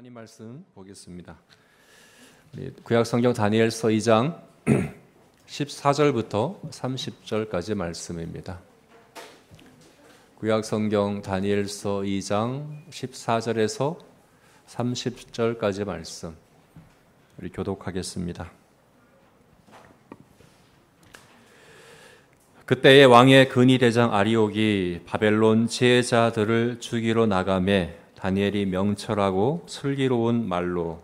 하나님 말씀 보겠습니다. 구약성경 다니엘서 2장 14절부터 30절까지 말씀입니다. 구약성경 다니엘서 2장 14절에서 30절까지 말씀 우리 교독하겠습니다. 그때에 왕의 근위대장 아리옥이 바벨론 지혜자들을 죽이러 나가매 다니엘이 명철하고 슬기로운 말로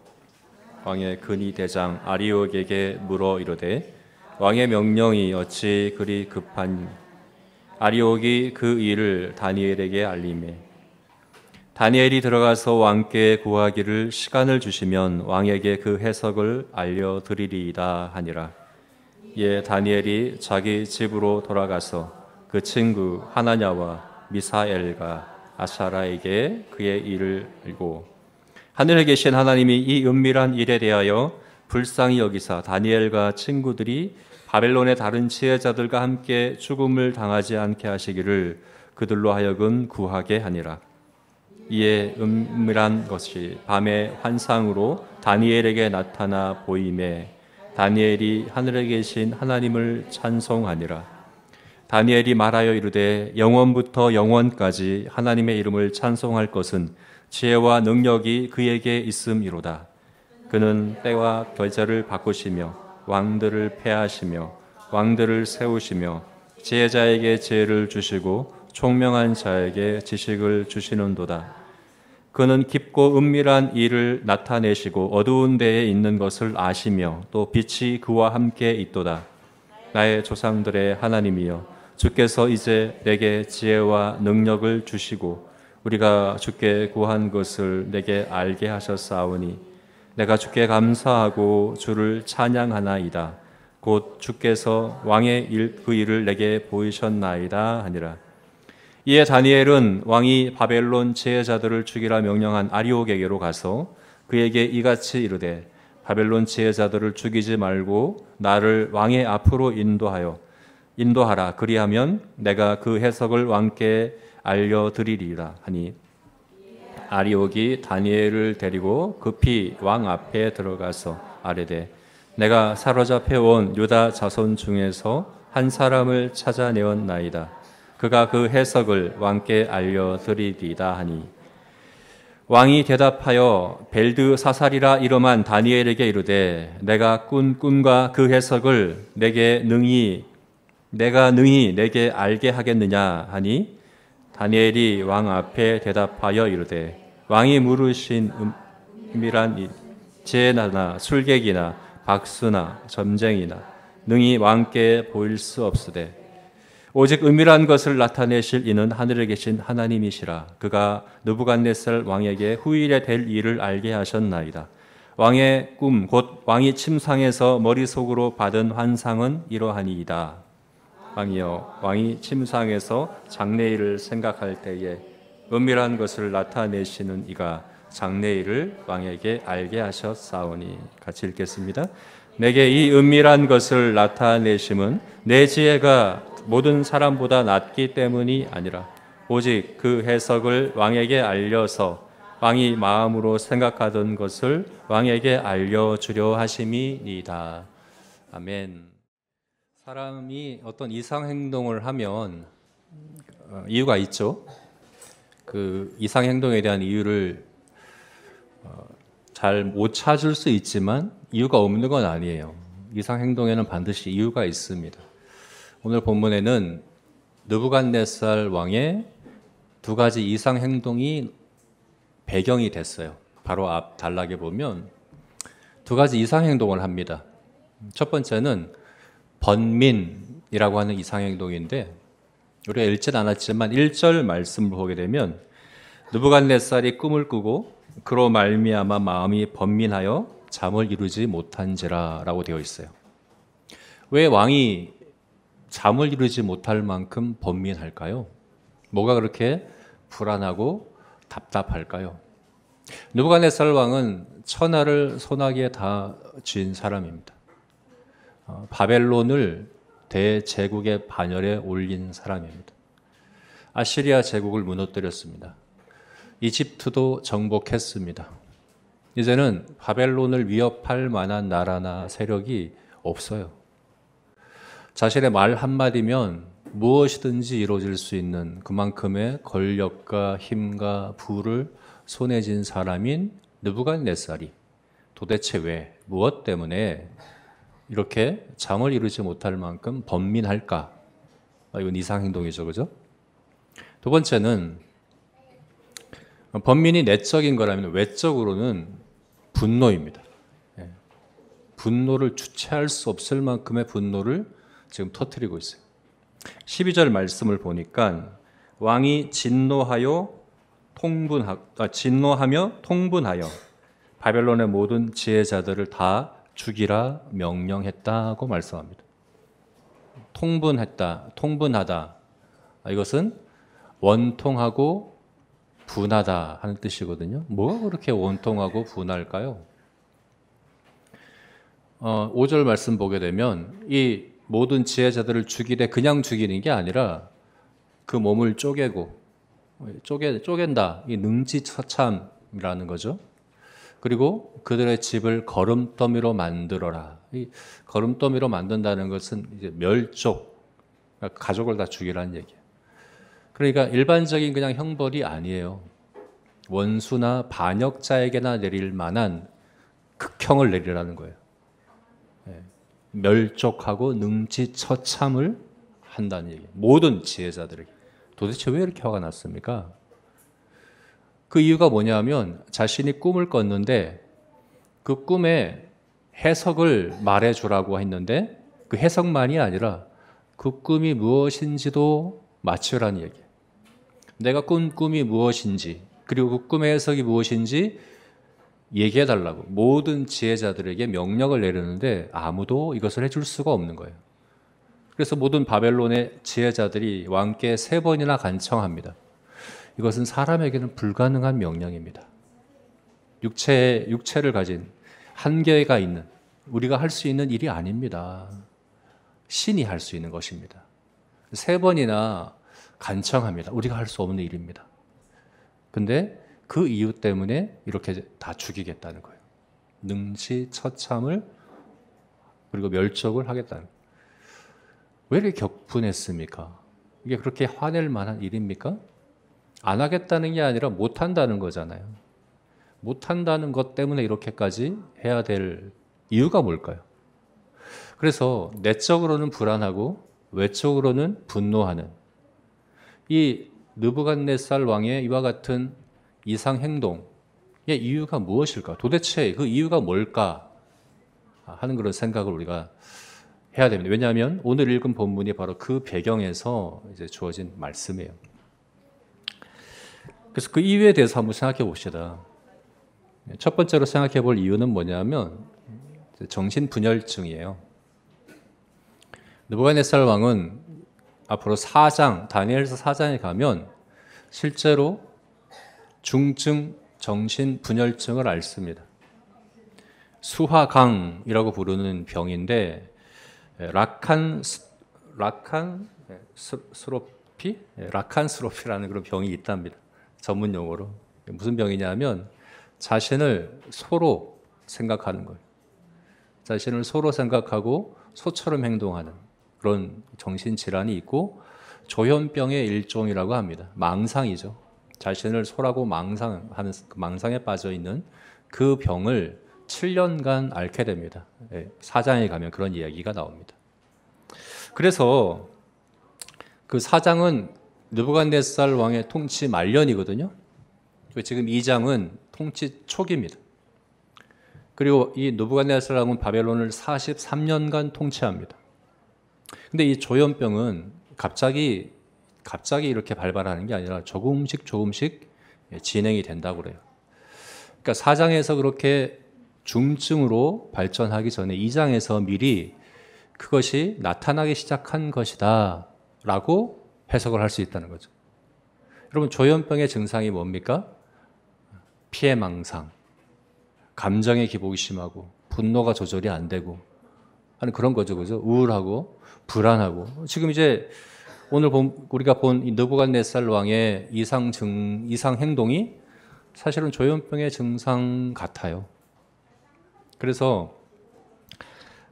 왕의 근위대장 아리옥에게 물어 이르되 왕의 명령이 어찌 그리 급하니? 아리옥이 그 일을 다니엘에게 알리매 다니엘이 들어가서 왕께 구하기를 시간을 주시면 왕에게 그 해석을 알려드리리이다 하니라. 이에 다니엘이 자기 집으로 돌아가서 그 친구 하나냐와 미사엘과 아사라에게 그의 일을 알고 하늘에 계신 하나님이 이 은밀한 일에 대하여 불쌍히 여기사 다니엘과 친구들이 바벨론의 다른 지혜자들과 함께 죽음을 당하지 않게 하시기를 그들로 하여금 구하게 하니라. 이에 은밀한 것이 밤의 환상으로 다니엘에게 나타나 보이매 다니엘이 하늘에 계신 하나님을 찬송하니라. 다니엘이 말하여 이르되 영원부터 영원까지 하나님의 이름을 찬송할 것은 지혜와 능력이 그에게 있음이로다. 그는 때와 계절을 바꾸시며 왕들을 패하시며 왕들을 세우시며 지혜자에게 지혜를 주시고 총명한 자에게 지식을 주시는도다. 그는 깊고 은밀한 일을 나타내시고 어두운 데에 있는 것을 아시며 또 빛이 그와 함께 있도다. 나의 조상들의 하나님이여 주께서 이제 내게 지혜와 능력을 주시고 우리가 주께 구한 것을 내게 알게 하셨사오니 내가 주께 감사하고 주를 찬양하나이다. 곧 주께서 왕의 그 일을 내게 보이셨나이다 하니라. 이에 다니엘은 왕이 바벨론 지혜자들을 죽이라 명령한 아리옥에게로 가서 그에게 이같이 이르되 바벨론 지혜자들을 죽이지 말고 나를 왕의 앞으로 인도하라. 그리하면 내가 그 해석을 왕께 알려드리리라 하니 아리옥이 다니엘을 데리고 급히 왕 앞에 들어가서 아뢰되 내가 사로잡혀 온 유다 자손 중에서 한 사람을 찾아내었나이다. 그가 그 해석을 왕께 알려드리리다 하니 왕이 대답하여 벨드사살이라 이름한 다니엘에게 이르되 내가 꾼 꿈과 그 해석을 내가 능히 내게 알게 하겠느냐 하니 다니엘이 왕 앞에 대답하여 이르되 왕이 물으신 은밀한 재나나 술객이나 박수나 점쟁이나 능히 왕께 보일 수 없으되 오직 은밀한 것을 나타내실 이는 하늘에 계신 하나님이시라. 그가 느부갓네살 왕에게 후일에 될 일을 알게 하셨나이다. 왕의 꿈 곧 왕이 침상에서 머릿속으로 받은 환상은 이러하니이다. 왕이여 왕이 침상에서 장래일을 생각할 때에 은밀한 것을 나타내시는 이가 장래일을 왕에게 알게 하셨사오니. 같이 읽겠습니다. 내게 이 은밀한 것을 나타내심은 내 지혜가 모든 사람보다 낫기 때문이 아니라 오직 그 해석을 왕에게 알려서 왕이 마음으로 생각하던 것을 왕에게 알려주려 하심이니이다. 아멘. 사람이 어떤 이상 행동을 하면 이유가 있죠. 그 이상 행동에 대한 이유를 잘 못 찾을 수 있지만 이유가 없는 건 아니에요. 이상 행동에는 반드시 이유가 있습니다. 오늘 본문에는 느부갓네살 왕의 두 가지 이상 행동이 배경이 됐어요. 바로 앞 단락에 보면 두 가지 이상 행동을 합니다. 첫 번째는 번민이라고 하는 이상 행동인데 우리가 읽진 않았지만 1절 말씀을 보게 되면 느부갓네살이 꿈을 꾸고 그로 말미암아 마음이 번민하여 잠을 이루지 못한지라 라고 되어 있어요. 왜 왕이 잠을 이루지 못할 만큼 번민할까요? 뭐가 그렇게 불안하고 답답할까요? 느부갓네살 왕은 천하를 손아귀에 다 쥔 사람입니다. 바벨론을 대제국의 반열에 올린 사람입니다. 아시리아 제국을 무너뜨렸습니다. 이집트도 정복했습니다. 이제는 바벨론을 위협할 만한 나라나 세력이 없어요. 자신의 말 한마디면 무엇이든지 이루어질 수 있는 그만큼의 권력과 힘과 부를 손에 쥔 사람인 느부갓네살이 도대체 왜, 무엇 때문에 이렇게 잠을 이루지 못할 만큼 번민할까? 이건 이상행동이죠, 그죠? 두 번째는 번민이 내적인 거라면 외적으로는 분노입니다. 분노를 주체할 수 없을 만큼의 분노를 지금 터뜨리고 있어요. 12절 말씀을 보니까 왕이 진노하며 통분하여 바벨론의 모든 지혜자들을 다 죽이라 명령했다고 말씀합니다. 통분하다. 이것은 원통하고 분하다 하는 뜻이거든요. 뭐가 그렇게 원통하고 분할까요? 5절 말씀 보게 되면 이 모든 지혜자들을 죽이되 그냥 죽이는 게 아니라 그 몸을 쪼갠다. 이 능지처참이라는 거죠. 그리고 그들의 집을 거름더미로 만들어라. 이 거름더미로 만든다는 것은 이제 멸족, 그러니까 가족을 다 죽이라는 얘기예요. 그러니까 일반적인 그냥 형벌이 아니에요. 원수나 반역자에게나 내릴 만한 극형을 내리라는 거예요. 멸족하고 능지처참을 한다는 얘기예요. 모든 지혜자들에게. 도대체 왜 이렇게 화가 났습니까? 그 이유가 뭐냐면 자신이 꿈을 꿨는데 그 꿈의 해석을 말해주라고 했는데 그 해석만이 아니라 그 꿈이 무엇인지도 맞추라는 얘기예요. 내가 꾼 꿈이 무엇인지 그리고 그 꿈의 해석이 무엇인지 얘기해달라고 모든 지혜자들에게 명령을 내리는데 아무도 이것을 해줄 수가 없는 거예요. 그래서 모든 바벨론의 지혜자들이 왕께 3번이나 간청합니다. 이것은 사람에게는 불가능한 명령입니다. 육체를 가진 한계가 있는 우리가 할 수 있는 일이 아닙니다. 신이 할 수 있는 것입니다. 3번이나 간청합니다. 우리가 할 수 없는 일입니다. 근데 그 이유 때문에 이렇게 다 죽이겠다는 거예요. 능지처참을 그리고 멸족을 하겠다는 거예요. 왜 이렇게 격분했습니까? 이게 그렇게 화낼 만한 일입니까? 안 하겠다는 게 아니라 못한다는 거잖아요. 못한다는 것 때문에 이렇게까지 해야 될 이유가 뭘까요? 그래서 내적으로는 불안하고 외적으로는 분노하는 이 느부갓네살 왕의 이와 같은 이상 행동의 이유가 무엇일까? 도대체 그 이유가 뭘까? 하는 그런 생각을 우리가 해야 됩니다. 왜냐하면 오늘 읽은 본문이 바로 그 배경에서 이제 주어진 말씀이에요. 그래서 그 이유에 대해서 한번 생각해 봅시다. 첫 번째로 생각해 볼 이유는 뭐냐면 정신분열증이에요. 느부갓네살 왕은 앞으로 4장, 다니엘서 4장에 가면 실제로 중증 정신분열증을 앓습니다. 수화강이라고 부르는 병인데 라칸스로피라는 그런 병이 있답니다. 전문 용어로. 무슨 병이냐면 자신을 소로 생각하는 거예요. 자신을 소로 생각하고 소처럼 행동하는 그런 정신질환이 있고 조현병의 일종이라고 합니다. 망상이죠. 자신을 소라고 망상하는 그 망상에 빠져 있는 그 병을 7년간 앓게 됩니다. 사장에 가면 그런 이야기가 나옵니다. 그래서 그 사장은 느부갓네살 왕의 통치 말년이거든요. 지금 2장은 통치 초기입니다. 그리고 이 느부갓네살 왕은 바벨론을 43년간 통치합니다. 근데 이 조현병은 갑자기 이렇게 발발하는 게 아니라 조금씩 진행이 된다고 그래요. 그러니까 4장에서 그렇게 중증으로 발전하기 전에 2장에서 미리 그것이 나타나기 시작한 것이다 라고 해석을 할 수 있다는 거죠. 여러분 조현병의 증상이 뭡니까? 피해망상, 감정의 기복이 심하고 분노가 조절이 안 되고 하는 그런 거죠. 그죠? 우울하고 불안하고 지금 이제 오늘 우리가 본 이 느부갓네살 왕의 이상 행동이 사실은 조현병의 증상 같아요. 그래서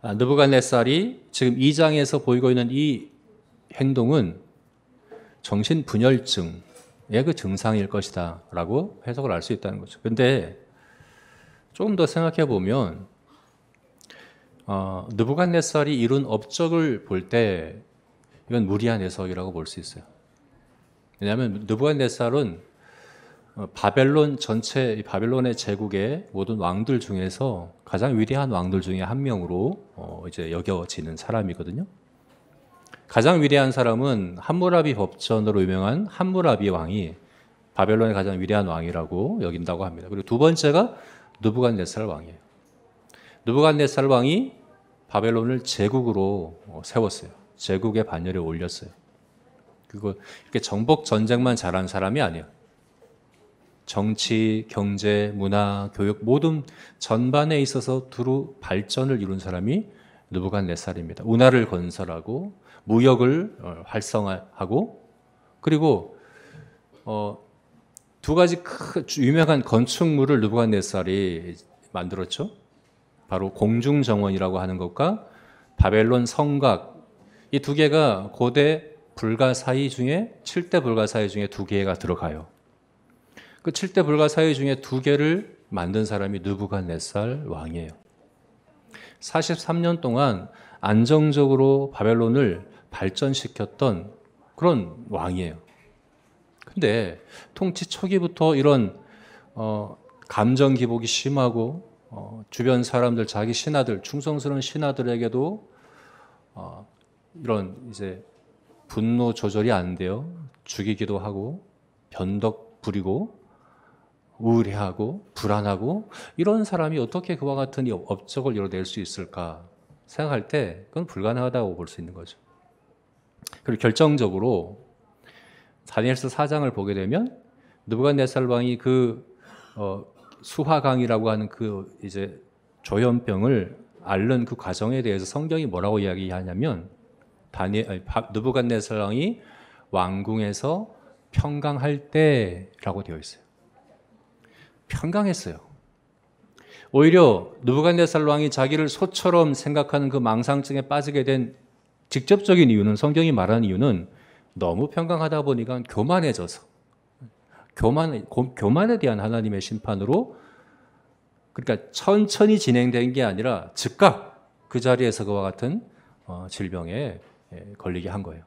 느부갓네살이 지금 2장에서 보이고 있는 이 행동은 정신분열증의 그 증상일 것이다 라고 해석을 할 수 있다는 거죠. 근데 조금 더 생각해 보면 느부갓네살이 이룬 업적을 볼 때 이건 무리한 해석이라고 볼 수 있어요. 왜냐하면 느부갓네살은 바벨론 전체, 바벨론의 제국의 모든 왕들 중에서 가장 위대한 왕들 중에 한 명으로 이제 여겨지는 사람이거든요. 가장 위대한 사람은 함무라비 법전으로 유명한 함무라비 왕이 바벨론의 가장 위대한 왕이라고 여긴다고 합니다. 그리고 두 번째가 느부갓네살 왕이에요. 느부갓네살 왕이 바벨론을 제국으로 세웠어요. 제국의 반열에 올렸어요. 그리고 이렇게 정복 전쟁만 잘한 사람이 아니에요. 정치, 경제, 문화, 교육 모든 전반에 있어서 두루 발전을 이룬 사람이 느부갓네살입니다. 운하를 건설하고 무역을 활성화하고 그리고 두 가지 유명한 건축물을 느부갓네살이 만들었죠. 바로 공중정원이라고 하는 것과 바벨론 성곽, 이 두 개가 고대 불가사의 중에 7대 불가사의 중에 두 개가 들어가요. 그 7대 불가사의 중에 두 개를 만든 사람이 느부갓네살 왕이에요. 43년 동안 안정적으로 바벨론을 발전시켰던 그런 왕이에요. 근데 통치 초기부터 이런 감정 기복이 심하고 주변 사람들, 자기 신하들, 충성스러운 신하들에게도 이런 이제 분노 조절이 안 돼요. 죽이기도 하고 변덕 부리고 우울해하고 불안하고 이런 사람이 어떻게 그와 같은 이 업적을 이뤄낼 수 있을까 생각할 때 그건 불가능하다고 볼 수 있는 거죠. 그리고 결정적으로 다니엘서 4장을 보게 되면 느부갓네살 왕이 그 수화강이라고 하는 그 이제 조현병을 앓는 그 과정에 대해서 성경이 뭐라고 이야기하냐면 느부갓네살 왕이 왕궁에서 평강할 때라고 되어 있어요. 평강했어요. 오히려 느부갓네살 왕이 자기를 소처럼 생각하는 그 망상증에 빠지게 된 직접적인 이유는 성경이 말하는 이유는 너무 평강하다 보니까 교만해져서 교만에 대한 하나님의 심판으로 그러니까 천천히 진행된 게 아니라 즉각 그 자리에서 그와 같은 질병에 걸리게 한 거예요.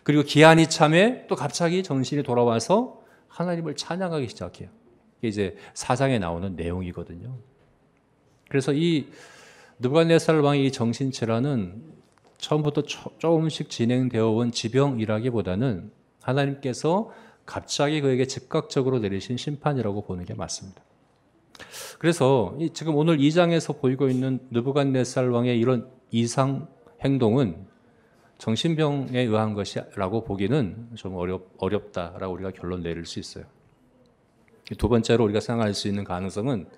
그리고 기한이 참에 또 갑자기 정신이 돌아와서 하나님을 찬양하기 시작해요. 이게 이제 4장에 나오는 내용이거든요. 그래서 이 느부갓네살 왕의 정신질환은 처음부터 조금씩 진행되어 온 지병이라기보다는 하나님께서 갑자기 그에게 즉각적으로 내리신 심판이라고 보는 게 맞습니다. 그래서 지금 오늘 2장에서 보이고 있는 느부갓네살 왕의 이런 이상 행동은 정신병에 의한 것이라고 보기는 좀 어렵다라고 우리가 결론 내릴 수 있어요. 두 번째로 우리가 생각할 수 있는 가능성은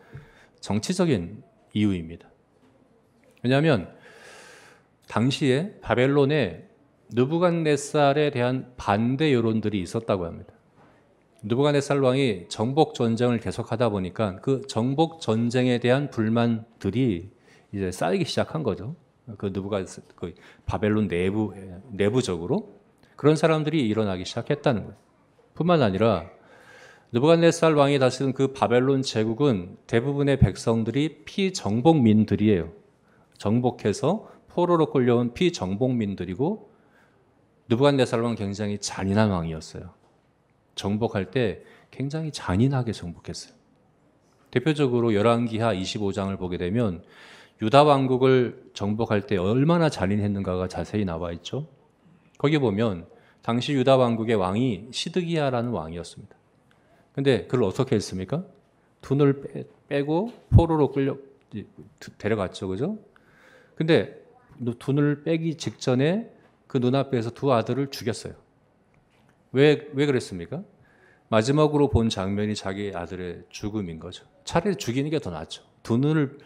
정치적인 이유입니다. 왜냐하면 당시에 바벨론에 느부갓네살에 대한 반대 여론들이 있었다고 합니다. 느부갓네살 왕이 정복 전쟁을 계속하다 보니까 그 정복 전쟁에 대한 불만들이 이제 쌓이기 시작한 거죠. 그 바벨론 내부적으로 그런 사람들이 일어나기 시작했다는 거예요. 뿐만 아니라 느부갓네살 왕이 다스린 그 바벨론 제국은 대부분의 백성들이 피정복민들이에요. 정복해서 포로로 끌려온 피정복민들이고 느부갓네살 왕은 굉장히 잔인한 왕이었어요. 정복할 때 굉장히 잔인하게 정복했어요. 대표적으로 열왕기하 25장을 보게 되면 유다 왕국을 정복할 때 얼마나 잔인했는가가 자세히 나와 있죠. 거기 보면 당시 유다 왕국의 왕이 시드기야라는 왕이었습니다. 근데 그걸 어떻게 했습니까? 돈을 빼고 포로로 데려갔죠. 그죠? 근데 돈을 빼기 직전에 그 눈앞에서 두 아들을 죽였어요. 왜 그랬습니까? 마지막으로 본 장면이 자기 아들의 죽음인 거죠. 차라리 죽이는 게 더 낫죠. 두 눈을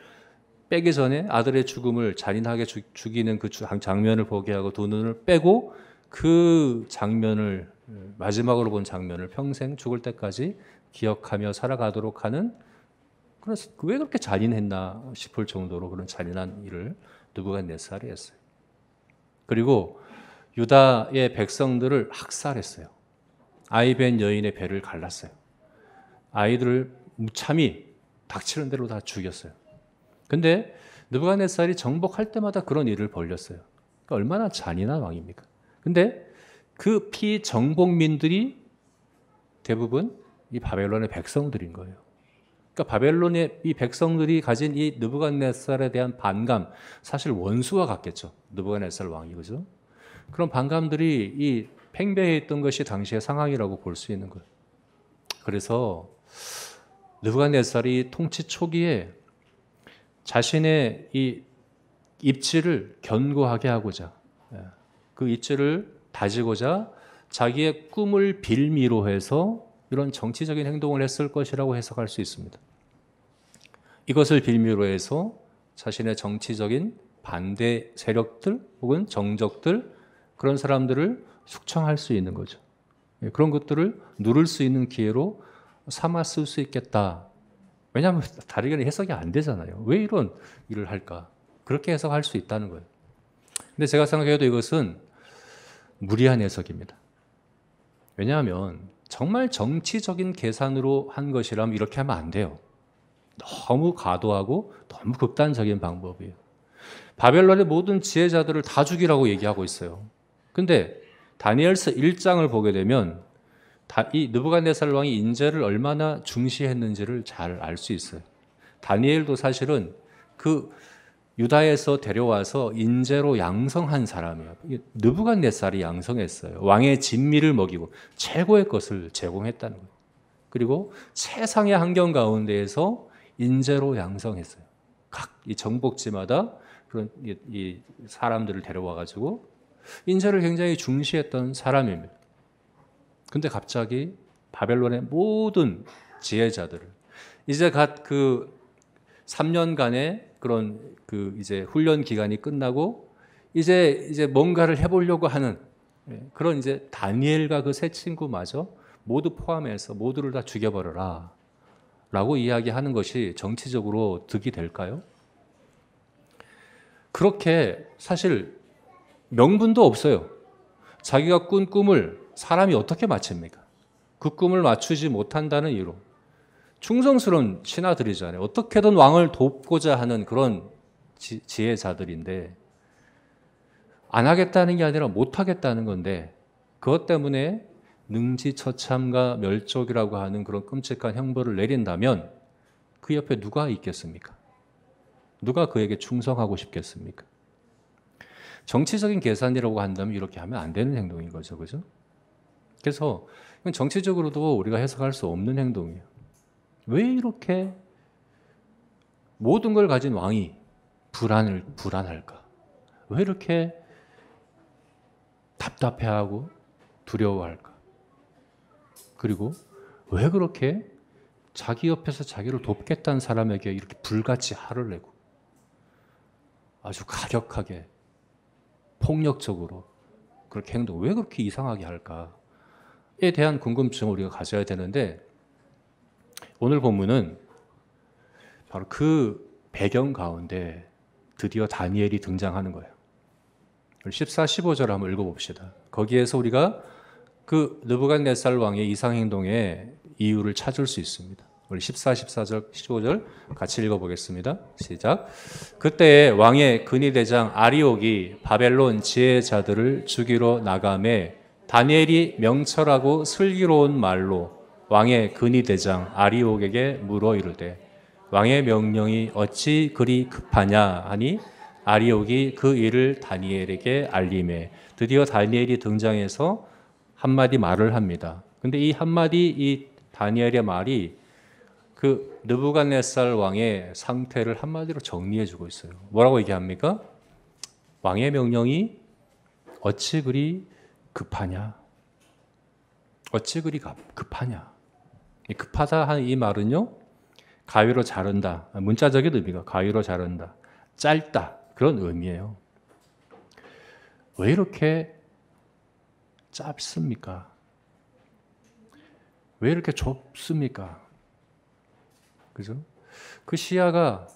빼기 전에 아들의 죽음을 잔인하게 죽이는 그 장면을 보게 하고 두 눈을 빼고 그 장면을 마지막으로 본 장면을 평생 죽을 때까지 기억하며 살아가도록 하는 그런, 왜 그렇게 잔인했나 싶을 정도로 그런 잔인한 일을 느부갓네살이 했어요. 그리고 유다의 백성들을 학살했어요. 아이 벤 여인의 배를 갈랐어요. 아이들을 무참히 닥치는 대로 다 죽였어요. 근데 느부갓네살이 정복할 때마다 그런 일을 벌였어요. 그러니까 얼마나 잔인한 왕입니까? 근데 그 피정복민들이 대부분 이 바벨론의 백성들인 거예요. 그러니까 바벨론의 이 백성들이 가진 이 느부갓네살에 대한 반감, 사실 원수와 같겠죠. 느부갓네살 왕이, 그죠? 그런 반감들이 이 팽배했던 것이 당시의 상황이라고 볼 수 있는 거예요. 그래서 느부갓네살이 통치 초기에 자신의 이 입지를 견고하게 하고자, 그 입지를 다지고자 자기의 꿈을 빌미로 해서 이런 정치적인 행동을 했을 것이라고 해석할 수 있습니다. 이것을 빌미로 해서 자신의 정치적인 반대 세력들 혹은 정적들, 그런 사람들을 숙청할 수 있는 거죠. 그런 것들을 누를 수 있는 기회로 삼았을 수 있겠다. 왜냐하면 다르게는 해석이 안 되잖아요. 왜 이런 일을 할까? 그렇게 해석할 수 있다는 거예요. 근데 제가 생각해도 이것은 무리한 해석입니다. 왜냐하면 정말 정치적인 계산으로 한 것이라면 이렇게 하면 안 돼요. 너무 과도하고 너무 극단적인 방법이에요. 바벨론의 모든 지혜자들을 다 죽이라고 얘기하고 있어요. 근데 다니엘서 1장을 보게 되면 이 느부갓네살 왕이 인재를 얼마나 중시했는지를 잘 알 수 있어요. 다니엘도 사실은 그 유다에서 데려와서 인재로 양성한 사람이에요. 느부갓네살이 양성했어요. 왕의 진미를 먹이고 최고의 것을 제공했다는 거예요. 그리고 최상의 환경 가운데에서 인재로 양성했어요. 각 이 정복지마다 그런 이 사람들을 데려와 가지고 인재를 굉장히 중시했던 사람입니다. 근데 갑자기 바벨론의 모든 지혜자들을 이제 갓 그 3년간의 그런 그 이제 훈련 기간이 끝나고 이제 뭔가를 해보려고 하는 그런 이제 다니엘과 그 세 친구마저 모두 포함해서 모두를 다 죽여버려라 라고 이야기하는 것이 정치적으로 득이 될까요? 그렇게 사실 명분도 없어요. 자기가 꾼 꿈을 사람이 어떻게 맞춥니까? 그 꿈을 맞추지 못한다는 이유로 충성스러운 신하들이잖아요. 어떻게든 왕을 돕고자 하는 그런 지혜자들인데 안 하겠다는 게 아니라 못 하겠다는 건데 그것 때문에 능지처참과 멸족이라고 하는 그런 끔찍한 형벌을 내린다면 그 옆에 누가 있겠습니까? 누가 그에게 충성하고 싶겠습니까? 정치적인 계산이라고 한다면 이렇게 하면 안 되는 행동인 거죠. 그죠? 그래서 정치적으로도 우리가 해석할 수 없는 행동이에요. 왜 이렇게 모든 걸 가진 왕이 불안할까? 왜 이렇게 답답해하고 두려워할까? 그리고 왜 그렇게 자기 옆에서 자기를 돕겠다는 사람에게 이렇게 불같이 화를 내고 아주 가격하게 폭력적으로 그렇게 왜 그렇게 이상하게 할까에 대한 궁금증을 우리가 가져야 되는데 오늘 본문은 바로 그 배경 가운데 드디어 다니엘이 등장하는 거예요. 14, 15절 한번 읽어봅시다. 거기에서 우리가 그 느부갓네살 왕의 이상행동의 이유를 찾을 수 있습니다. 우리 14, 14절, 15절 같이 읽어보겠습니다. 시작. 그때 왕의 근위대장 아리옥이 바벨론 지혜자들을 죽이러 나가매 다니엘이 명철하고 슬기로운 말로 왕의 근위대장 아리옥에게 물어 이르되 왕의 명령이 어찌 그리 급하냐 하니 아리옥이 그 일을 다니엘에게 알림해 드디어 다니엘이 등장해서 한마디 말을 합니다. 근데 이 한마디 이 다니엘의 말이 그 느부갓네살 왕의 상태를 한마디로 정리해 주고 있어요. 뭐라고 얘기합니까? 왕의 명령이 어찌 그리 급하냐? 어찌 그리 급하냐? 급하다 하는 이 말은요. 가위로 자른다. 문자적인 의미가 가위로 자른다. 짧다. 그런 의미예요. 왜 이렇게 짧습니까? 왜 이렇게 좁습니까? 그죠? 그 시야가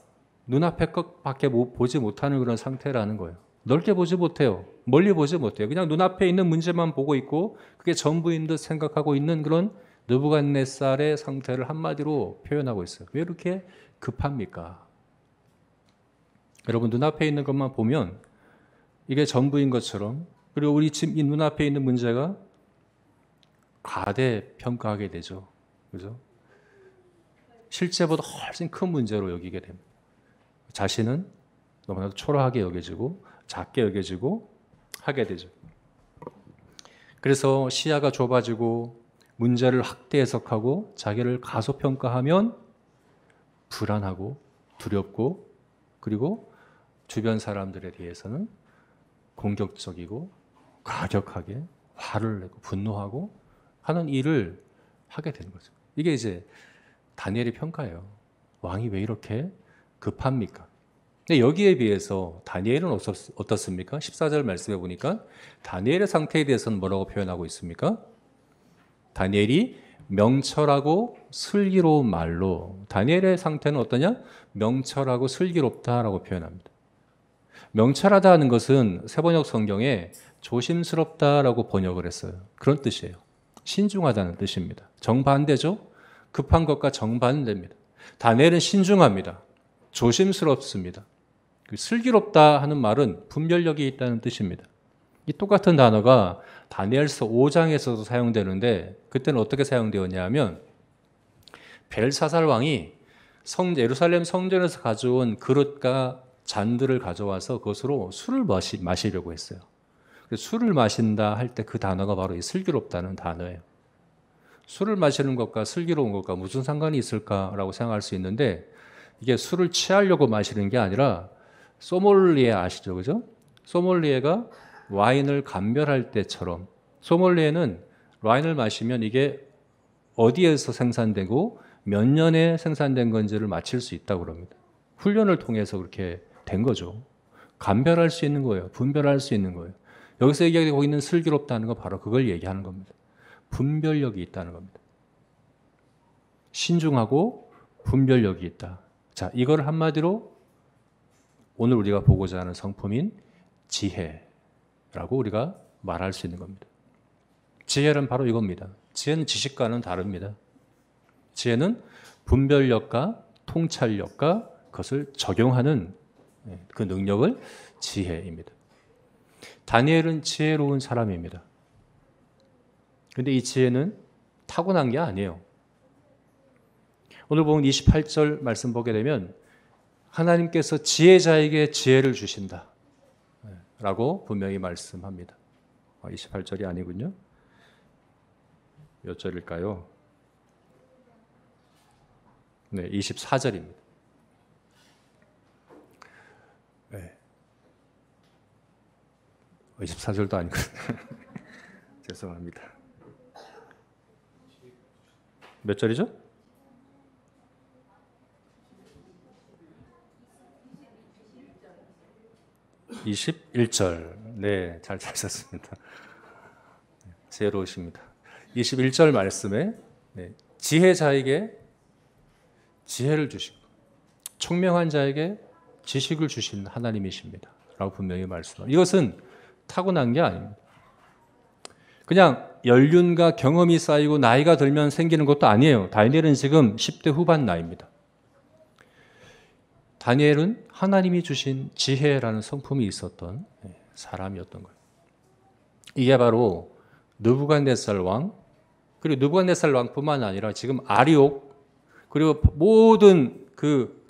눈앞에 것밖에 보지 못하는 그런 상태라는 거예요. 넓게 보지 못해요. 멀리 보지 못해요. 그냥 눈앞에 있는 문제만 보고 있고 그게 전부인 듯 생각하고 있는 그런 느부갓네살의 상태를 한마디로 표현하고 있어요. 왜 이렇게 급합니까? 여러분 눈앞에 있는 것만 보면 이게 전부인 것처럼, 그리고 우리 지금 이 눈앞에 있는 문제가 과대평가하게 되죠. 그죠? 실제보다 훨씬 큰 문제로 여기게 됩니다. 자신은 너무나도 초라하게 여겨지고 작게 여겨지고 하게 되죠. 그래서 시야가 좁아지고 문제를 확대 해석하고 자기를 가소평가하면 불안하고 두렵고, 그리고 주변 사람들에 대해서는 공격적이고 과격하게 화를 내고 분노하고 하는 일을 하게 되는 거죠. 이게 이제 다니엘의 평가예요. 왕이 왜 이렇게 급합니까? 근데 여기에 비해서 다니엘은 어떻습니까? 14절 말씀해 보니까 다니엘의 상태에 대해서는 뭐라고 표현하고 있습니까? 다니엘이 명철하고 슬기로운 말로, 다니엘의 상태는 어떠냐? 명철하고 슬기롭다라고 표현합니다. 명철하다는 것은 세번역 성경에 조심스럽다라고 번역을 했어요. 그런 뜻이에요. 신중하다는 뜻입니다. 정반대죠? 급한 것과 정반대입니다. 다니엘은 신중합니다. 조심스럽습니다. 슬기롭다 하는 말은 분별력이 있다는 뜻입니다. 이 똑같은 단어가 다니엘서 5장에서도 사용되는데, 그때는 어떻게 사용되었냐 하면 벨사살 왕이 예루살렘 성전에서 가져온 그릇과 잔들을 가져와서 그것으로 술을 마시려고 했어요. 술을 마신다 할 때 그 단어가 바로 이 슬기롭다는 단어예요. 술을 마시는 것과 슬기로운 것과 무슨 상관이 있을까라고 생각할 수 있는데, 이게 술을 취하려고 마시는 게 아니라, 소믈리에 아시죠? 그죠? 소믈리에가 와인을 감별할 때처럼, 소믈리에는 와인을 마시면 이게 어디에서 생산되고 몇 년에 생산된 건지를 맞힐 수 있다고 그럽니다. 훈련을 통해서 그렇게 된 거죠. 감별할 수 있는 거예요. 분별할 수 있는 거예요. 여기서 얘기하고 있는 슬기롭다는 건 바로 그걸 얘기하는 겁니다. 분별력이 있다는 겁니다. 신중하고 분별력이 있다. 자, 이걸 한마디로 오늘 우리가 보고자 하는 성품인 지혜라고 우리가 말할 수 있는 겁니다. 지혜는 바로 이겁니다. 지혜는 지식과는 다릅니다. 지혜는 분별력과 통찰력과 그것을 적용하는 그 능력을 지혜입니다. 다니엘은 지혜로운 사람입니다. 그런데 이 지혜는 타고난 게 아니에요. 오늘 보면 28절 말씀 보게 되면 하나님께서 지혜자에게 지혜를 주신다 라고 분명히 말씀합니다. 28절이 아니군요. 몇 절일까요? 네, 24절입니다. 네. 24절도 아니거든요. 죄송합니다. 몇 절이죠? 21절. 네, 잘 찾았습니다. 지혜로우십니다. 21절 말씀에 지혜자에게 지혜를 주시고 총명한 자에게 지식을 주신 하나님이십니다 라고 분명히 말씀합니다. 이것은 타고난 게 아닙니다. 그냥 연륜과 경험이 쌓이고 나이가 들면 생기는 것도 아니에요. 다니엘은 지금 10대 후반 나이입니다. 다니엘은 하나님이 주신 지혜라는 성품이 있었던 사람이었던 거예요. 이게 바로 느부갓네살 왕, 그리고 느부갓네살 왕뿐만 아니라 지금 아리옥, 그리고 모든 그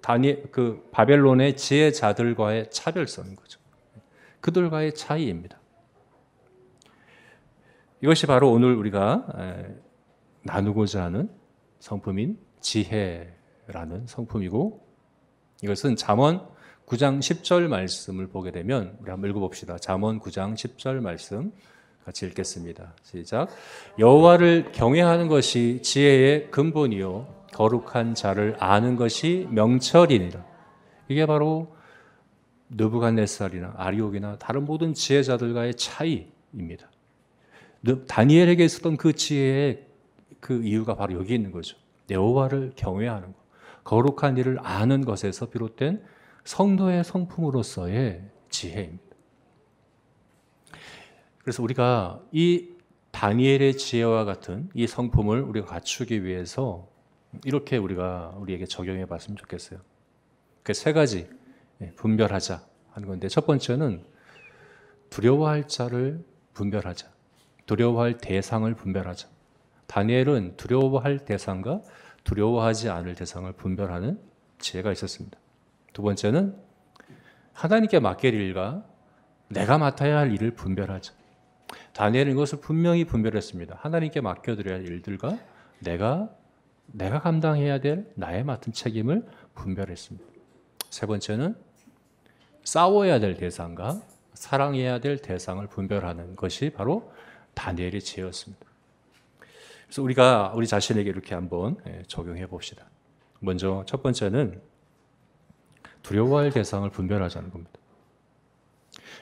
바벨론의 지혜자들과의 차별성인 거죠. 그들과의 차이입니다. 이것이 바로 오늘 우리가 나누고자 하는 성품인 지혜라는 성품이고, 이것은 잠언 9장 10절 말씀을 보게 되면 우리 한번 읽어봅시다. 잠언 9장 10절 말씀 같이 읽겠습니다. 시작. 여호와를 경외하는 것이 지혜의 근본이요 거룩한 자를 아는 것이 명철이니라. 이게 바로 느부갓네살이나 아리옥이나 다른 모든 지혜자들과의 차이입니다. 다니엘에게 있었던 그 지혜의 그 이유가 바로 여기 있는 거죠. 여호와를 경외하는 것, 거룩한 일을 아는 것에서 비롯된 성도의 성품으로서의 지혜입니다. 그래서 우리가 이 다니엘의 지혜와 같은 이 성품을 우리가 갖추기 위해서 이렇게 우리에게 적용해 봤으면 좋겠어요. 그 세 가지 분별하자 하는 건데, 첫 번째는 두려워할 자를 분별하자. 두려워할 대상을 분별하자. 다니엘은 두려워할 대상과 두려워하지 않을 대상을 분별하는 지혜가 있었습니다. 두 번째는 하나님께 맡길 일과 내가 맡아야 할 일을 분별하자. 다니엘은 이것을 분명히 분별했습니다. 하나님께 맡겨드려야 할 일들과 내가 감당해야 될 나의 맡은 책임을 분별했습니다. 세 번째는 싸워야 될 대상과 사랑해야 될 대상을 분별하는 것이 바로 다니엘의 지혜였습니다. 그래서 우리가 우리 자신에게 이렇게 한번 적용해 봅시다. 먼저 첫 번째는 두려워할 대상을 분별하자는 겁니다.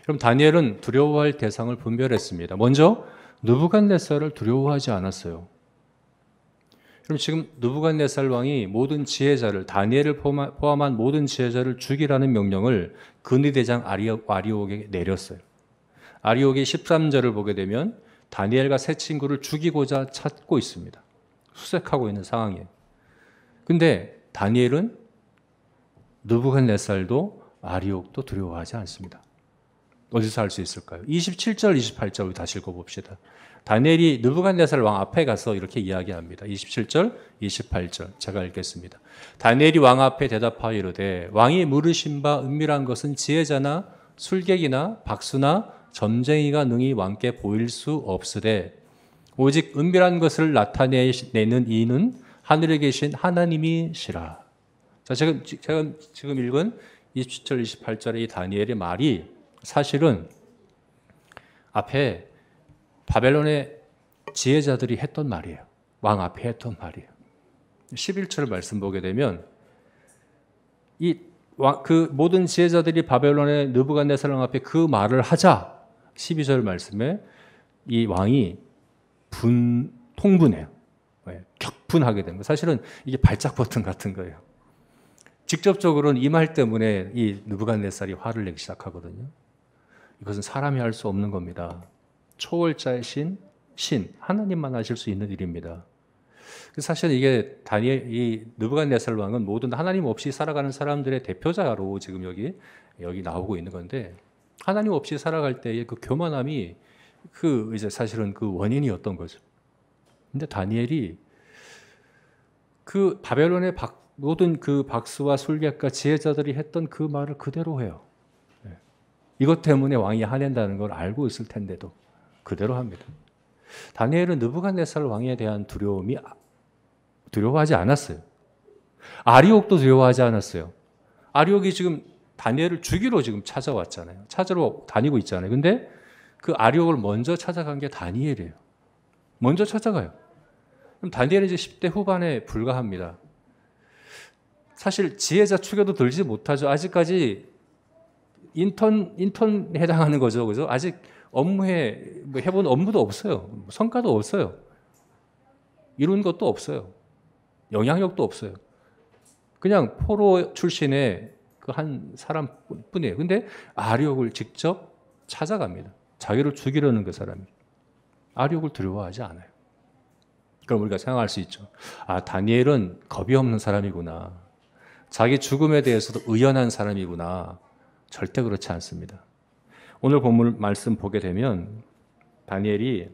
그럼 다니엘은 두려워할 대상을 분별했습니다. 먼저 느부갓네살을 두려워하지 않았어요. 그럼 지금 느부갓네살 왕이 모든 지혜자를, 다니엘을 포함한 모든 지혜자를 죽이라는 명령을 근위대장 아리옥에게 내렸어요. 아리옥의 13절을 보게 되면 다니엘과 세 친구를 죽이고자 찾고 있습니다. 수색하고 있는 상황이에요. 근데 다니엘은 느부갓네살도 아리옥도 두려워하지 않습니다. 어디서 알 수 있을까요? 27절, 28절 우리 다시 읽어봅시다. 다니엘이 느부갓네살 왕 앞에 가서 이렇게 이야기합니다. 27절, 28절 제가 읽겠습니다. 다니엘이 왕 앞에 대답하여 이르되 왕이 물으신 바 은밀한 것은 지혜자나 술객이나 박수나 점쟁이가 능히 왕께 보일 수 없으되 오직 은밀한 것을 나타내는 이는 하늘에 계신 하나님이시라. 자, 제가 지금 읽은 27절, 28절의 이 다니엘의 말이 사실은 앞에 바벨론의 지혜자들이 했던 말이에요. 왕 앞에 했던 말이에요. 11절 말씀 보게 되면 그 모든 지혜자들이 바벨론의 느부갓네살 왕 앞에 그 말을 하자 12절 말씀에 이 왕이 통분해요. 격분하게 된 거예요. 사실은 이게 발작 버튼 같은 거예요. 직접적으로는 이 말 때문에 이 느부갓네살이 화를 내기 시작하거든요. 이것은 사람이 할 수 없는 겁니다. 초월자의 신 하나님만 하실 수 있는 일입니다. 사실 이게 이 느부갓네살 왕은 모든 하나님 없이 살아가는 사람들의 대표자로 지금 여기 나오고 있는 건데, 하나님 없이 살아갈 때의 그 교만함이 이제 사실은 그 원인이었던 거죠. 근데 다니엘이 그 바벨론의 모든 그 박수와 술객과 지혜자들이 했던 그 말을 그대로 해요. 이것 때문에 왕이 화낸다는 걸 알고 있을 텐데도 그대로 합니다. 다니엘은 느부갓네살 왕에 대한 두려워하지 않았어요. 아리옥도 두려워하지 않았어요. 아리옥이 지금 다니엘을 죽이러 지금 찾아왔잖아요. 찾으러 다니고 있잖아요. 근데 그 아리옥을 먼저 찾아간 게 다니엘이에요. 먼저 찾아가요. 그럼 다니엘은 이제 10대 후반에 불과합니다. 사실 지혜자 축에도 들지 못하죠. 아직까지 인턴 해당하는 거죠. 그죠? 아직 해본 업무도 없어요. 성과도 없어요. 이룬 것도 없어요. 영향력도 없어요. 그냥 포로 출신의 그 한 사람뿐이에요. 근데 아리옥을 직접 찾아갑니다. 자기를 죽이려는 그 사람이. 아리옥을 두려워하지 않아요. 그럼 우리가 생각할 수 있죠. 다니엘은 겁이 없는 사람이구나. 자기 죽음에 대해서도 의연한 사람이구나. 절대 그렇지 않습니다. 오늘 본문 말씀 보게 되면 다니엘이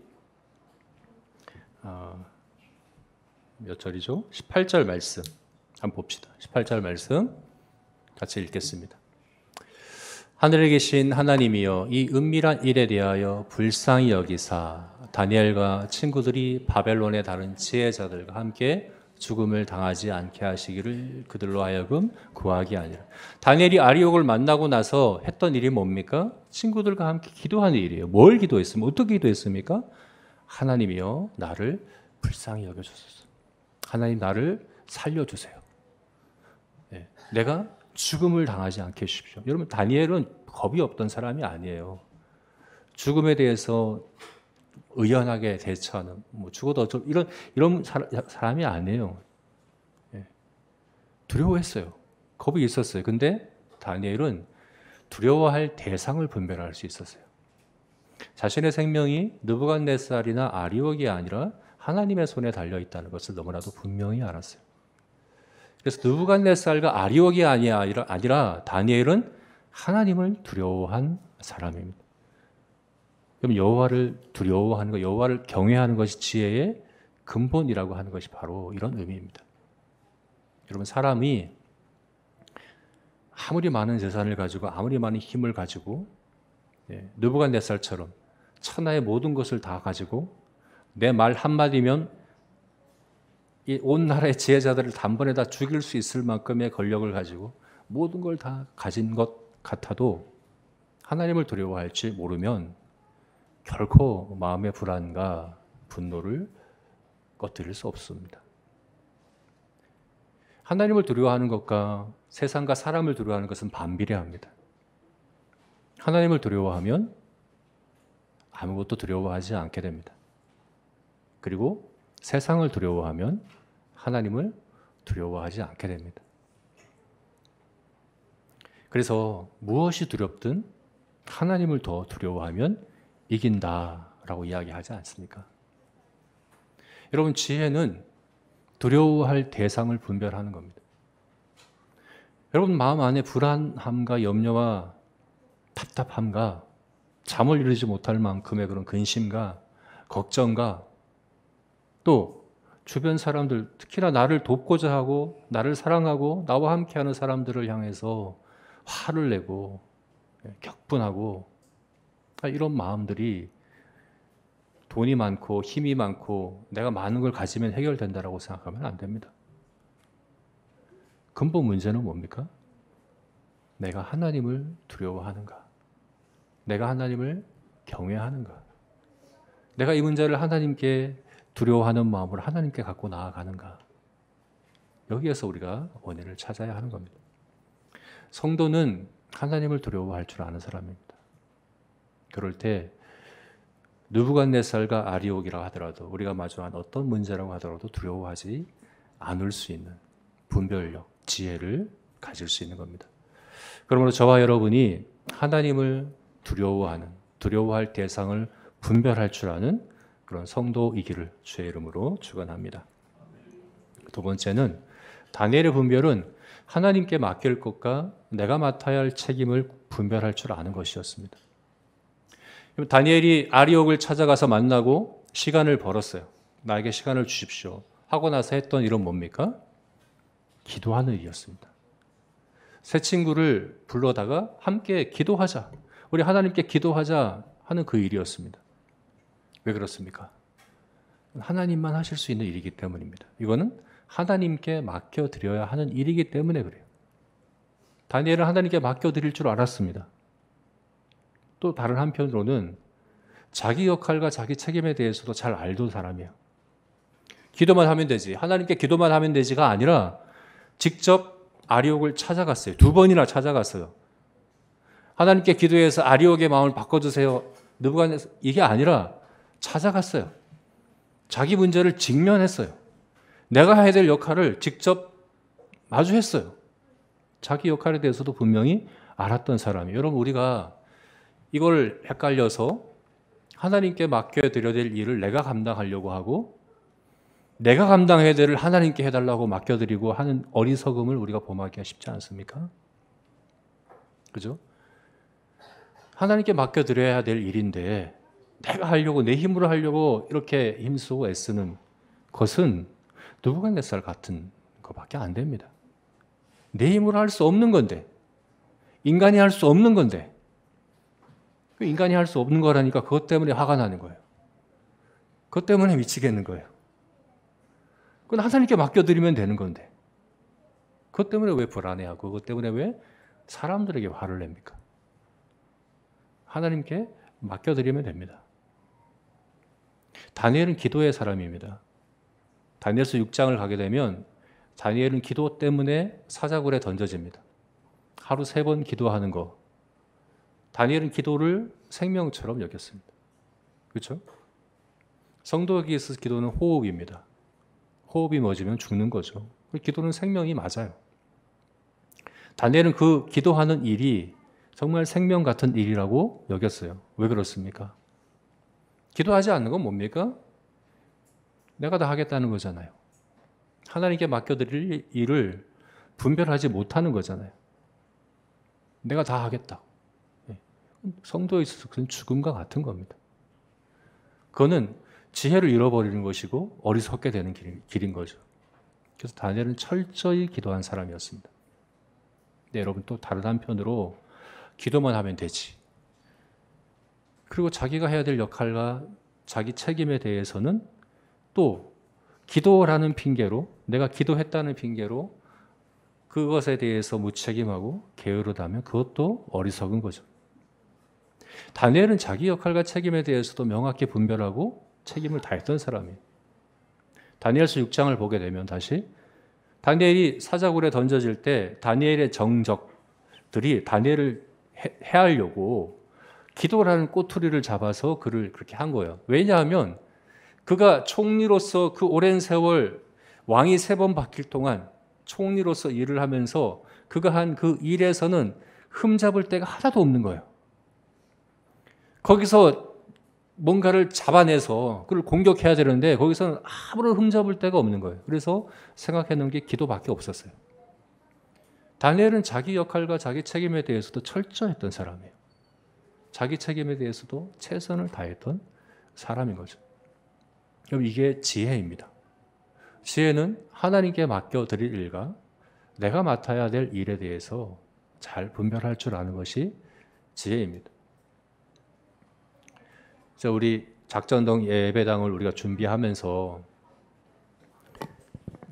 몇 절이죠? 18절 말씀 한번 봅시다. 18절 말씀 같이 읽겠습니다. 하늘에 계신 하나님이여 이 은밀한 일에 대하여 불쌍히 여기사 다니엘과 친구들이 바벨론의 다른 지혜자들과 함께 죽음을 당하지 않게 하시기를 그들로 하여금 구하기 아니라. 다니엘이 아리옥을 만나고 나서 했던 일이 뭡니까? 친구들과 함께 기도하는 일이에요. 뭘 기도했습니까? 어떻게 기도했습니까? 하나님이여 나를 불쌍히 여겨주소서. 하나님 나를 살려주세요. 내가 죽음을 당하지 않게 해주십시오. 여러분 다니엘은 겁이 없던 사람이 아니에요. 죽음에 대해서 의연하게 대처하는, 뭐 죽어도 어쩔, 이런 사람이 아니에요. 예. 두려워했어요. 겁이 있었어요. 근데 다니엘은 두려워할 대상을 분별할 수 있었어요. 자신의 생명이 느부갓네살이나 아리옥이 아니라 하나님의 손에 달려 있다는 것을 너무나도 분명히 알았어요. 그래서 느부갓네살과 아리옥이 아니라 다니엘은 하나님을 두려워한 사람입니다. 그럼 여호와를 두려워하는 것, 여호와를 경외하는 것이 지혜의 근본이라고 하는 것이 바로 이런 의미입니다. 여러분, 사람이 아무리 많은 재산을 가지고 아무리 많은 힘을 가지고 느부갓네살처럼 천하의 모든 것을 다 가지고 내 말 한마디면 이 온 나라의 지혜자들을 단번에 다 죽일 수 있을 만큼의 권력을 가지고 모든 걸 다 가진 것 같아도 하나님을 두려워할지 모르면 결코 마음의 불안과 분노를 꺼뜨릴 수 없습니다. 하나님을 두려워하는 것과 세상과 사람을 두려워하는 것은 반비례합니다. 하나님을 두려워하면 아무것도 두려워하지 않게 됩니다. 그리고 세상을 두려워하면 하나님을 두려워하지 않게 됩니다. 그래서 무엇이 두렵든 하나님을 더 두려워하면 이긴다라고 이야기하지 않습니까? 여러분, 지혜는 두려워할 대상을 분별하는 겁니다. 여러분, 마음 안에 불안함과 염려와 답답함과 잠을 이루지 못할 만큼의 그런 근심과 걱정과 또 주변 사람들, 특히나 나를 돕고자 하고 나를 사랑하고 나와 함께하는 사람들을 향해서 화를 내고 격분하고 이런 마음들이 돈이 많고 힘이 많고 내가 많은 걸 가지면 해결된다라고 생각하면 안 됩니다. 근본 문제는 뭡니까? 내가 하나님을 두려워하는가? 내가 하나님을 경외하는가? 내가 이 문제를 하나님께 두려워하는 마음으로 하나님께 갖고 나아가는가? 여기에서 우리가 원인을 찾아야 하는 겁니다. 성도는 하나님을 두려워할 줄 아는 사람입니다. 그럴 때 느부갓네살과 아리옥이라 하더라도 우리가 마주한 어떤 문제라고 하더라도 두려워하지 않을 수 있는 분별력, 지혜를 가질 수 있는 겁니다. 그러므로 저와 여러분이 하나님을 두려워할 대상을 분별할 줄 아는 그런 성도이기를 주의 이름으로 축원합니다. 두 번째는 다니엘의 분별은 하나님께 맡길 것과 내가 맡아야 할 책임을 분별할 줄 아는 것이었습니다. 다니엘이 아리옥을 찾아가서 만나고 시간을 벌었어요. 나에게 시간을 주십시오 하고 나서 했던 일은 뭡니까? 기도하는 일이었습니다. 세 친구를 불러다가 함께 기도하자, 우리 하나님께 기도하자 하는 그 일이었습니다. 왜 그렇습니까? 하나님만 하실 수 있는 일이기 때문입니다. 이거는 하나님께 맡겨드려야 하는 일이기 때문에 그래요. 다니엘은 하나님께 맡겨드릴 줄 알았습니다. 또 다른 한편으로는 자기 역할과 자기 책임에 대해서도 잘 알던 사람이에요. 기도만 하면 되지, 하나님께 기도만 하면 되지가 아니라 직접 아리옥을 찾아갔어요. 2번이나 찾아갔어요. 하나님께 기도해서 아리옥의 마음을 바꿔주세요, 느부갓네살, 이게 아니라 찾아갔어요. 자기 문제를 직면했어요. 내가 해야 될 역할을 직접 마주했어요. 자기 역할에 대해서도 분명히 알았던 사람이에요. 여러분, 우리가 이걸 헷갈려서 하나님께 맡겨드려야 될 일을 내가 감당하려고 하고 내가 감당해야 될 일을 하나님께 해달라고 맡겨드리고 하는 어리석음을 우리가 범하기가 쉽지 않습니까? 그죠? 하나님께 맡겨드려야 될 일인데 내가 하려고, 내 힘으로 하려고 이렇게 힘쓰고 애쓰는 것은 느부갓네살 같은 것밖에 안 됩니다. 내 힘으로 할 수 없는 건데, 인간이 할 수 없는 건데, 인간이 할 수 없는 거라니까 그것 때문에 화가 나는 거예요. 그것 때문에 미치겠는 거예요. 그건 하나님께 맡겨드리면 되는 건데 그것 때문에 왜 불안해하고 그것 때문에 왜 사람들에게 화를 냅니까? 하나님께 맡겨드리면 됩니다. 다니엘은 기도의 사람입니다. 다니엘서 6장을 가게 되면 다니엘은 기도 때문에 사자굴에 던져집니다. 하루 3번 기도하는 거, 다니엘은 기도를 생명처럼 여겼습니다. 그렇죠? 성도에게 있어서 기도는 호흡입니다. 호흡이 멎으면 죽는 거죠. 기도는 생명이 맞아요. 다니엘은 그 기도하는 일이 정말 생명 같은 일이라고 여겼어요. 왜 그렇습니까? 기도하지 않는 건 뭡니까? 내가 다 하겠다는 거잖아요. 하나님께 맡겨드릴 일을 분별하지 못하는 거잖아요. 내가 다 하겠다. 성도에 있어서 그건 죽음과 같은 겁니다. 그거는 지혜를 잃어버리는 것이고 어리석게 되는 길인 거죠. 그래서 다니엘은 철저히 기도한 사람이었습니다. 네, 여러분 또 다른 한편으로 기도만 하면 되지. 그리고 자기가 해야 될 역할과 자기 책임에 대해서는 또 기도라는 핑계로, 내가 기도했다는 핑계로 그것에 대해서 무책임하고 게으르다면 그것도 어리석은 거죠. 다니엘은 자기 역할과 책임에 대해서도 명확히 분별하고 책임을 다했던 사람이에요. 다니엘서 6장을 보게 되면 다시 다니엘이 사자굴에 던져질 때 다니엘의 정적들이 다니엘을 해하려고 기도라는 꼬투리를 잡아서 그를 그렇게 한 거예요. 왜냐하면 그가 총리로서 그 오랜 세월 왕이 3번 바뀔 동안 총리로서 일을 하면서 그가 한 그 일에서는 흠잡을 데가 하나도 없는 거예요. 거기서 뭔가를 잡아내서 그걸 공격해야 되는데 거기서는 아무런 흠잡을 데가 없는 거예요. 그래서 생각해 놓은 게 기도밖에 없었어요. 다니엘은 자기 역할과 자기 책임에 대해서도 철저했던 사람이에요. 자기 책임에 대해서도 최선을 다했던 사람인 거죠. 그럼 이게 지혜입니다. 지혜는 하나님께 맡겨드릴 일과 내가 맡아야 될 일에 대해서 잘 분별할 줄 아는 것이 지혜입니다. 우리 작전동 예배당을 우리가 준비하면서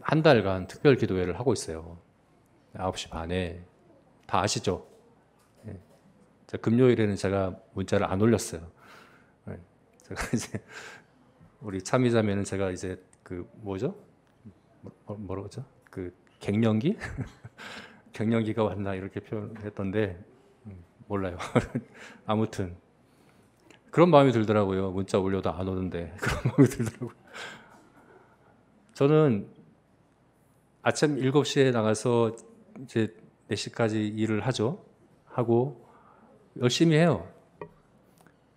한 달간 특별 기도회를 하고 있어요. 9시 반에. 다 아시죠? 금요일에는 제가 문자를 안 올렸어요. 제가 이제 우리 참이자매는 제가 이제 그 뭐죠? 뭐라고 하죠? 그 갱년기? 갱년기가 왔나 이렇게 표현했던데 몰라요. 아무튼 그런 마음이 들더라고요. 문자 올려도 안 오는데 그런 마음이 들더라고요. 저는 아침 7시에 나가서 이제 4시까지 일을 하고 열심히 해요.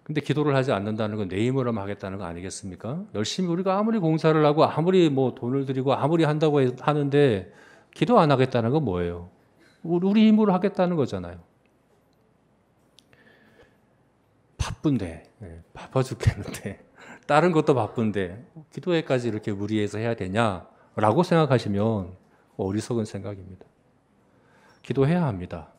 근데 기도를 하지 않는다는 건 내 힘으로 하겠다는 거 아니겠습니까? 열심히 우리가 아무리 공사를 하고 아무리 뭐 돈을 들이고 아무리 한다고 하는데 기도 안 하겠다는 건 뭐예요? 우리 힘으로 하겠다는 거잖아요. 바쁜데, 바빠 죽겠는데, 다른 것도 바쁜데 기도회까지 이렇게 무리해서 해야 되냐라고 생각하시면 어리석은 생각입니다. 기도해야 합니다.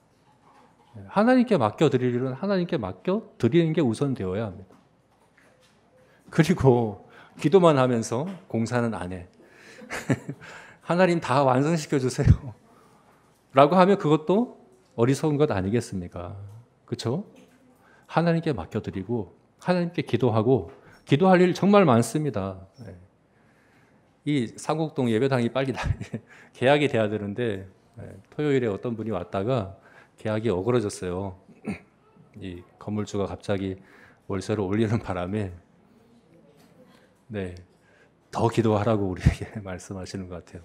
하나님께 맡겨드릴 일은 하나님께 맡겨드리는 게 우선 되어야 합니다. 그리고 기도만 하면서 공사는 안 해. 하나님 다 완성시켜 주세요. 라고 하면 그것도 어리석은 것 아니겠습니까? 그렇죠? 하나님께 맡겨드리고 하나님께 기도하고 기도할 일 정말 많습니다. 이 상곡동 예배당이 빨리 계약이 돼야 되는데 토요일에 어떤 분이 왔다가 계약이 어그러졌어요. 이 건물주가 갑자기 월세를 올리는 바람에 더 기도하라고 우리에게 말씀하시는 것 같아요.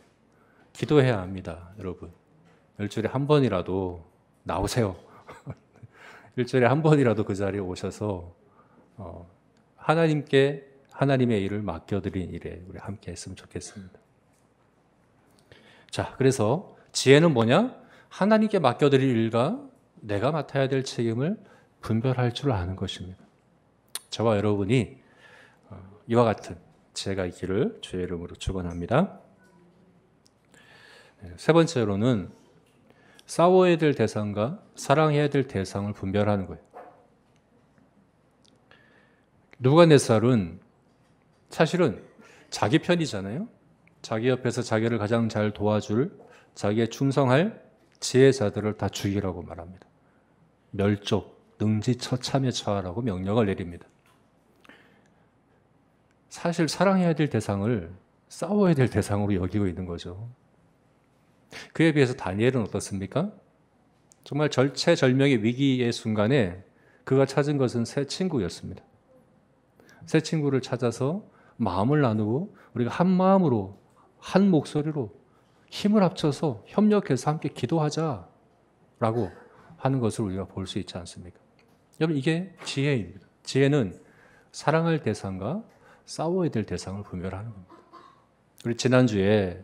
기도해야 합니다, 여러분. 일주일에 한 번이라도 나오세요. 일주일에 한 번이라도 그 자리에 오셔서 하나님께 하나님의 일을 맡겨드린 일에 우리 함께 했으면 좋겠습니다. 자, 그래서 지혜는 뭐냐? 하나님께 맡겨드릴 일과 내가 맡아야 될 책임을 분별할 줄 아는 것입니다. 저와 여러분이 이와 같은 지혜가 있기를 주의 이름으로 축원합니다. 세 번째로는 싸워야 될 대상과 사랑해야 될 대상을 분별하는 거예요. 느부갓네살은 사실은 자기 편이잖아요. 자기 옆에서 자기를 가장 잘 도와줄 자기에 충성할 지혜자들을 다 죽이라고 말합니다. 멸족, 능지처참에 처하라고 명령을 내립니다. 사실 사랑해야 될 대상을 싸워야 될 대상으로 여기고 있는 거죠. 그에 비해서 다니엘은 어떻습니까? 정말 절체절명의 위기의 순간에 그가 찾은 것은 새 친구였습니다. 새 친구를 찾아서 마음을 나누고 우리가 한 마음으로 한 목소리로 힘을 합쳐서 협력해서 함께 기도하자라고 하는 것을 우리가 볼 수 있지 않습니까? 여러분, 이게 지혜입니다. 지혜는 사랑할 대상과 싸워야 될 대상을 분별하는 겁니다. 우리 지난주에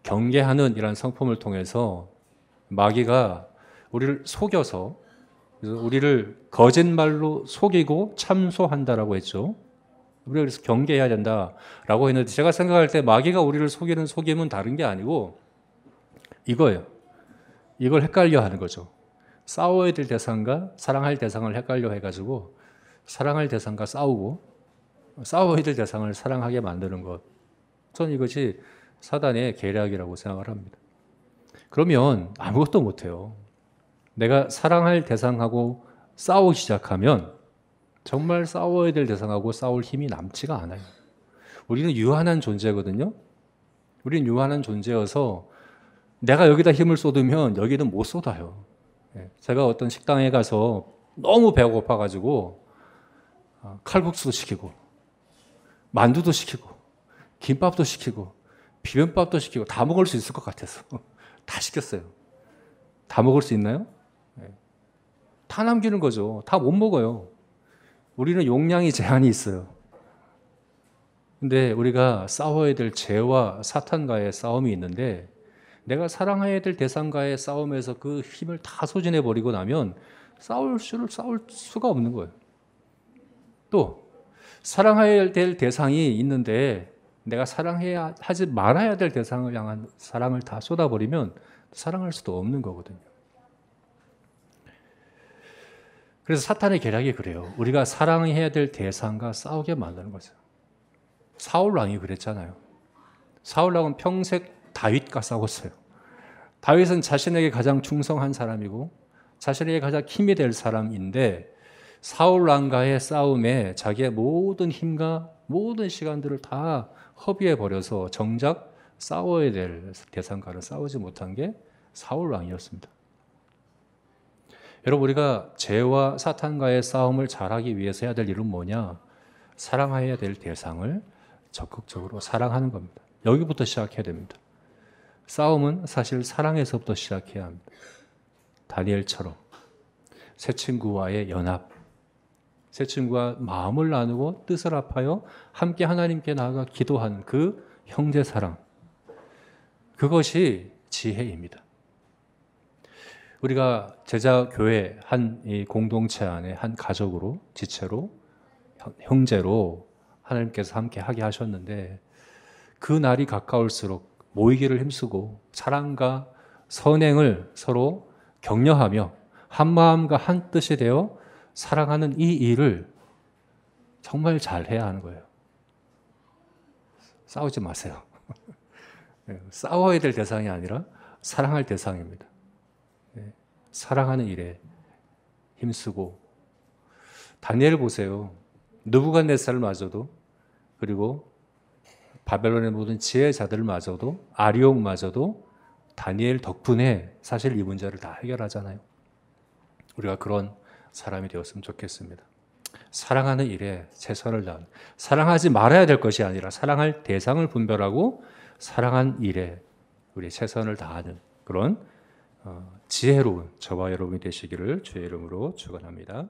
경계하는 이라는 성품을 통해서 마귀가 우리를 속여서, 그래서 우리를 거짓말로 속이고 참소한다라고 했죠. 우리가 그래서 경계해야 된다라고 했는데, 제가 생각할 때 마귀가 우리를 속이는 속임은 다른 게 아니고 이거예요. 이걸 헷갈려 하는 거죠. 싸워야 될 대상과 사랑할 대상을 헷갈려 해가지고 사랑할 대상과 싸우고 싸워야 될 대상을 사랑하게 만드는 것. 저는 이것이 사단의 계략이라고 생각을 합니다. 그러면 아무것도 못해요. 내가 사랑할 대상하고 싸우기 시작하면 정말 싸워야 될 대상하고 싸울 힘이 남지가 않아요. 우리는 유한한 존재거든요. 우리는 유한한 존재여서 내가 여기다 힘을 쏟으면 여기는 못 쏟아요. 제가 어떤 식당에 가서 너무 배가 고파가지고 칼국수도 시키고 만두도 시키고 김밥도 시키고 비빔밥도 시키고 다 먹을 수 있을 것 같아서 다 시켰어요. 다 먹을 수 있나요? 다 남기는 거죠. 다 못 먹어요. 우리는 용량이 제한이 있어요. 근데 우리가 싸워야 될 죄와 사탄과의 싸움이 있는데, 내가 사랑해야 될 대상과의 싸움에서 그 힘을 다 소진해 버리고 나면 싸울 수가 없는 거예요. 또 사랑해야 될 대상이 있는데 내가 하지 말아야 될 대상을 향한 사랑을 다 쏟아버리면 사랑할 수도 없는 거거든요. 그래서 사탄의 계략이 그래요. 우리가 사랑해야 될 대상과 싸우게 만드는 거죠. 사울 왕이 그랬잖아요. 사울 왕은 평생 다윗과 싸웠어요. 다윗은 자신에게 가장 충성한 사람이고 자신에게 가장 힘이 될 사람인데, 사울 왕과의 싸움에 자기의 모든 힘과 모든 시간들을 다 허비해 버려서 정작 싸워야 될 대상과를 싸우지 못한 게 사울 왕이었습니다. 여러분, 우리가 죄와 사탄과의 싸움을 잘하기 위해서 해야 될 일은 뭐냐? 사랑해야 될 대상을 적극적으로 사랑하는 겁니다. 여기부터 시작해야 됩니다. 싸움은 사실 사랑에서부터 시작해야 합니다. 다니엘처럼 새 친구와의 연합, 새 친구와 마음을 나누고 뜻을 합하여 함께 하나님께 나아가 기도하는 그 형제 사랑, 그것이 지혜입니다. 우리가 제자교회 한 이 공동체 안에 한 가족으로, 지체로, 형제로 하나님께서 함께 하게 하셨는데, 그 날이 가까울수록 모이기를 힘쓰고 사랑과 선행을 서로 격려하며 한 마음과 한 뜻이 되어 사랑하는 이 일을 정말 잘해야 하는 거예요. 싸우지 마세요. 싸워야 될 대상이 아니라 사랑할 대상입니다. 사랑하는 일에 힘쓰고, 다니엘 보세요. 느부갓네살마저도, 그리고 바벨론의 모든 지혜자들마저도, 아리옥마저도 다니엘 덕분에 사실 이 문제를 다 해결하잖아요. 우리가 그런 사람이 되었으면 좋겠습니다. 사랑하는 일에 최선을 다하는, 사랑하지 말아야 될 것이 아니라 사랑할 대상을 분별하고 사랑한 일에 우리 최선을 다하는 그런 지혜로운 저와 여러분이 되시기를 주의 이름으로 축원합니다.